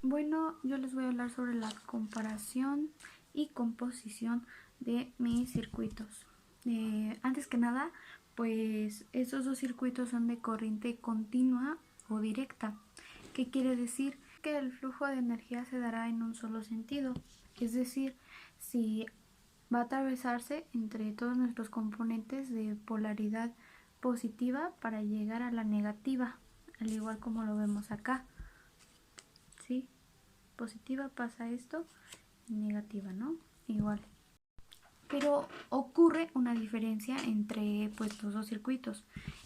Bueno, yo les voy a hablar sobre la comparación y composición de mis circuitos. Antes que nada, pues estos dos circuitos son de corriente continua o directa. ¿Qué quiere decir? Que el flujo de energía se dará en un solo sentido. Es decir, si va a atravesarse entre todos nuestros componentes de polaridad positiva para llegar a la negativa, al igual como lo vemos acá. ¿Sí? Positiva pasa esto, negativa, ¿no? Igual. Pero ocurre una diferencia entre pues los dos circuitos.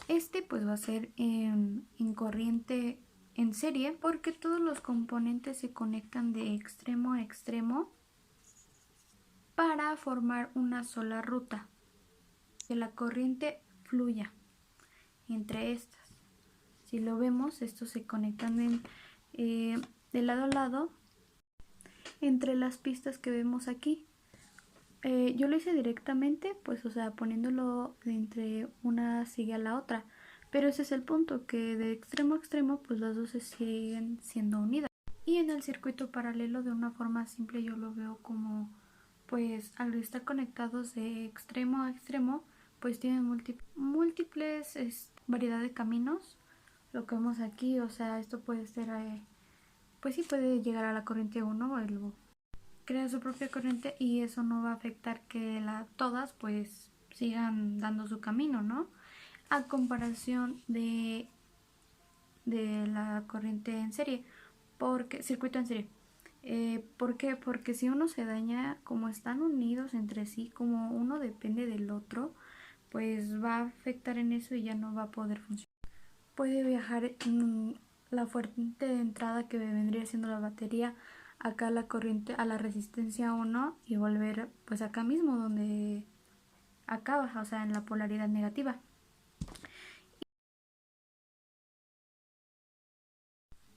Este pues va a ser en corriente en serie porque todos los componentes se conectan de extremo a extremo para formar una sola ruta. Que la corriente fluya entre estas. Si lo vemos, estos se conectan de lado a lado entre las pistas que vemos aquí. Yo lo hice directamente, pues o sea, poniéndolo de entre una sigue a la otra. Pero ese es el punto, que de extremo a extremo, pues las dos se siguen siendo unidas. Y en el circuito paralelo, de una forma simple, yo lo veo como, pues al estar conectados de extremo a extremo, pues tienen múltiples variedad de caminos. Lo que vemos aquí, o sea, esto puede ser, pues sí puede llegar a la corriente 1 o el crea su propia corriente y eso no va a afectar que todas pues sigan dando su camino, ¿no? A comparación de la corriente en serie, porque circuito en serie. ¿Por qué? Porque si uno se daña, como están unidos entre sí, como uno depende del otro, pues va a afectar en eso y ya no va a poder funcionar. Puede viajar la fuente de entrada que vendría siendo la batería acá la corriente a la resistencia 1 y volver pues acá mismo donde acaba, o sea en la polaridad negativa.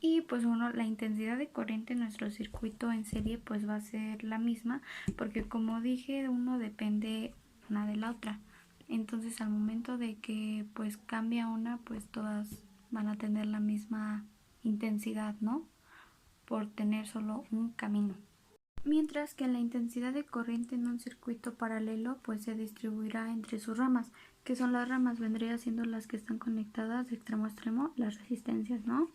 Y pues bueno, la intensidad de corriente en nuestro circuito en serie pues va a ser la misma porque como dije uno depende una de la otra. Entonces al momento de que pues cambia una pues todas van a tener la misma intensidad, ¿no? Por tener solo un camino. Mientras que la intensidad de corriente en un circuito paralelo pues se distribuirá entre sus ramas, que son las ramas, vendría siendo las que están conectadas de extremo a extremo, las resistencias, ¿no?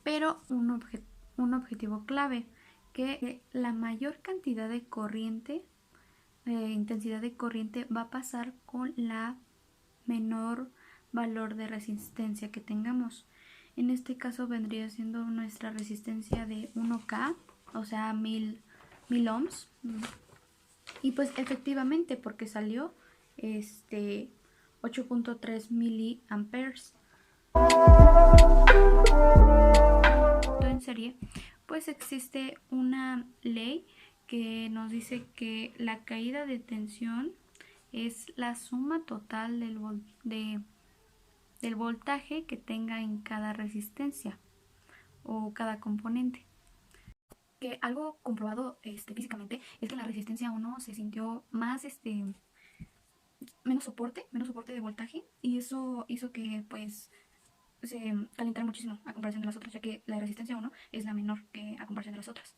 Pero un objetivo clave, que la mayor cantidad de corriente, intensidad de corriente va a pasar con la menor valor de resistencia que tengamos. En este caso vendría siendo nuestra resistencia de 1K, o sea 1000 ohms. Y pues efectivamente porque salió 8.3 miliamperes. En serie, pues existe una ley que nos dice que la caída de tensión es la suma total del voltaje que tenga en cada resistencia o cada componente. Que algo comprobado físicamente es que en la resistencia 1 se sintió más menos soporte de voltaje, y eso hizo que pues se calentara muchísimo a comparación de las otras, ya que la resistencia 1 es la menor que a comparación de las otras.